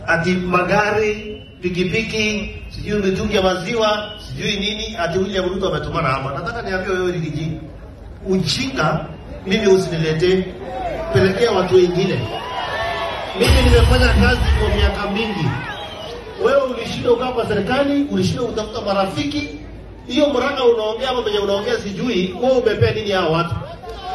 ati magari, pikipiki, sijui mitungi ya maziwa, sijui nini, ati William Ruto ametumana hapa. Nataka niambie wewe Rigiji, ujinga mimi usiniletee, pelekea watu wengine. Mimi nimefanya kazi kwa miaka mingi. Wewe ulishinda ukaa kwa serikali, ulishinda utafuta marafiki. Hiyo mranga unaongea ama mwenye unaongea sijui, wewe umepea nini hao watu?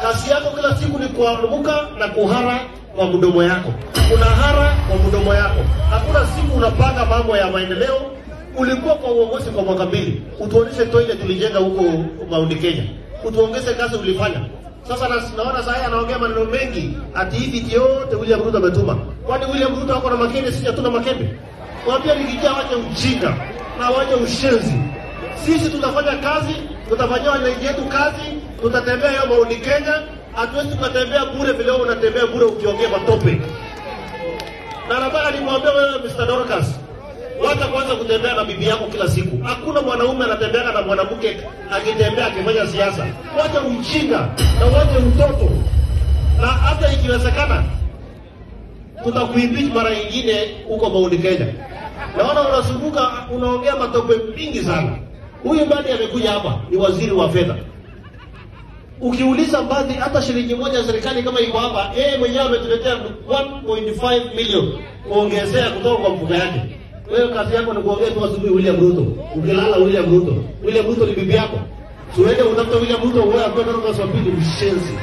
Kazi yako kila siku ni kuamuka na kuhara kwa mdomo yako. Unahara kwa mdomo yako. Hakuna siku unapanga mambo ya maendeleo. Ulikuwa kwa uongozi kwa mwaka 2. Utuoneshe toilet tulijenga huko Mount Kenya. Utuongeze kazi ulifanya. Sasa naona sasa anaongea maneno mengi ati hivi yote William Ruto ametuma. Kwani William Ruto ako na makende, sisi hatuna makende? Waambia Rigiji wache ujinga na wache ushenzi. Sisi tutafanya kazi, tutafanyia wananchi wetu kazi, tutatembea hiyo Mount Kenya, hatuwezi tukatembea bure vile unatembea bure ukiongea matope. Na nataka nimwambie wewe Mr. Dorcas, wacha kwanza kutembea na bibi yako kila siku. Hakuna mwanaume anatembea na mwanamke akitembea akifanya siasa. Wacha ujinga na wacha utoto. Na hata ikiwezekana tutakuimpeach mara nyingine huko Mount Kenya. Naona unazunguka unaongea matope mingi sana. Huyu Mbadi amekuja hapa ni waziri wa fedha. Ukiuliza Mbadi hata shilingi moja ya serikali kama iko hapa, yeye mwenyewe ametuletea 1.5 million kuongezea kutoka kwa mfuko yake. Wewe kazi yako ni kuongea tu asubuhi William Ruto. Ukilala William Ruto. William Ruto ni bibi yako. Tuende utafuta William Ruto wewe ambaye unataka kusafiri mshenzi.